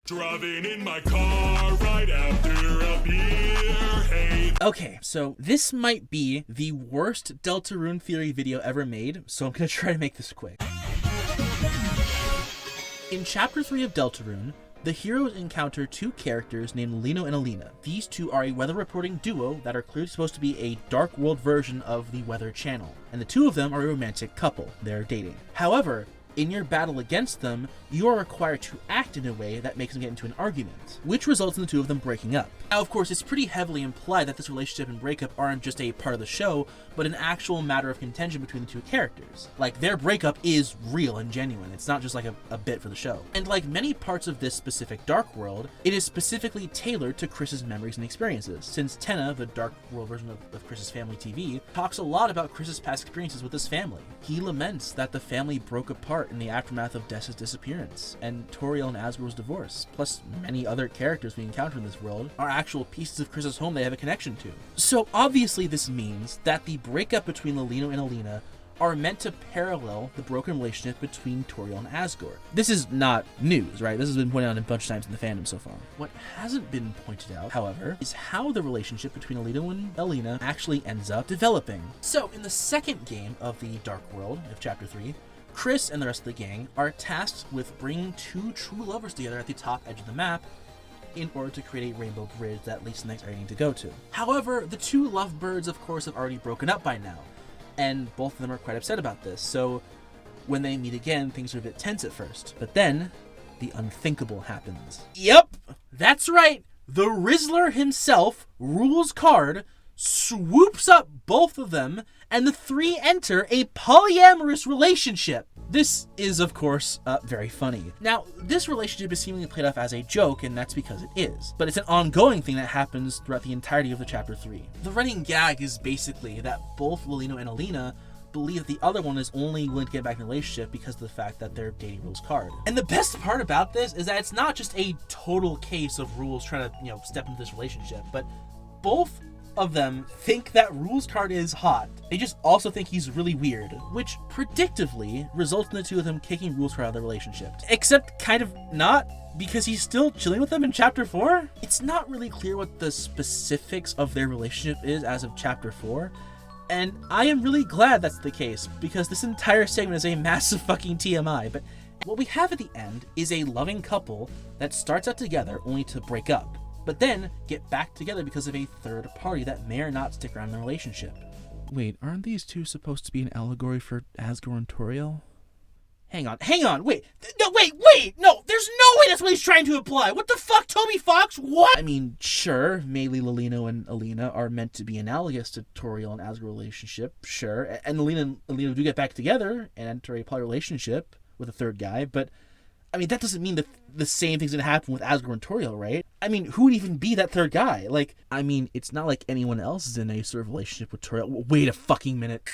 Driving in my car right after a beer. Hey. Okay, so this might be the worst Deltarune theory video ever made, so I'm gonna try to make this quick. In Chapter 3 of Deltarune, the heroes encounter two characters named Lino and Alina. These two are a weather reporting duo that are clearly supposed to be a Dark World version of the Weather Channel, and the two of them are a romantic couple. They're dating. However, in your battle against them, you are required to act in a way that makes them get into an argument, which results in the two of them breaking up. Now, of course, it's pretty heavily implied that this relationship and breakup aren't just a part of the show, but an actual matter of contention between the two characters. Like, their breakup is real and genuine. It's not just like a bit for the show. And like many parts of this specific Dark World, it is specifically tailored to Chris's memories and experiences, since Tenna, the Dark World version of Chris's family TV, talks a lot about Chris's past experiences with his family. He laments that the family broke apart in the aftermath of Dessa's disappearance, and Toriel and Asgore's divorce, plus many other characters we encounter in this world, are actual pieces of Chris's home they have a connection to. So obviously this means that the breakup between Lino and Alina are meant to parallel the broken relationship between Toriel and Asgore. This is not news, right? This has been pointed out a bunch of times in the fandom so far. What hasn't been pointed out, however, is how the relationship between Lino and Alina actually ends up developing. So in the second game of the Dark World of Chapter 3, Chris and the rest of the gang are tasked with bringing two true lovers together at the top edge of the map in order to create a rainbow bridge that leads to the next area they need to go to. However, the two lovebirds, of course, have already broken up by now, and both of them are quite upset about this, so when they meet again, things are a bit tense at first. But then, the unthinkable happens. Yep, that's right, the Rizzler himself, Rule's card, swoops up both of them, and the three enter a polyamorous relationship. This is, of course, very funny. Now, this relationship is seemingly played off as a joke, and that's because it is. But it's an ongoing thing that happens throughout the entirety of the Chapter 3. The running gag is basically that both Lino and Alina believe that the other one is only willing to get back in a relationship because of the fact that they're dating Rule's card. And the best part about this is that it's not just a total case of Rule's trying to, step into this relationship, but both of them think that Rule's card is hot. They just also think he's really weird, which predictably results in the two of them kicking Rule's card out of the relationship. Except kind of not, because he's still chilling with them in Chapter 4. It's not really clear what the specifics of their relationship is as of Chapter 4, and I am really glad that's the case, because this entire segment is a massive fucking TMI. But what we have at the end is a loving couple that starts out together only to break up, but then get back together because of a third party that may or not stick around in the relationship. Wait, aren't these two supposed to be an allegory for Asgore and Toriel? Hang on, wait, no, there's no way that's what he's trying to imply. What the fuck, Toby Fox, what? I mean, sure, maybe Lino and Alina are meant to be analogous to Toriel and Asgore relationship, sure, and Alina and Alina do get back together and enter a poly relationship with a third guy, but I mean, that doesn't mean that the same thing's gonna happen with Asgore and Toriel, right? I mean, who would even be that third guy? Like, I mean, it's not like anyone else is in a sort of relationship with Toriel. Wait a fucking minute.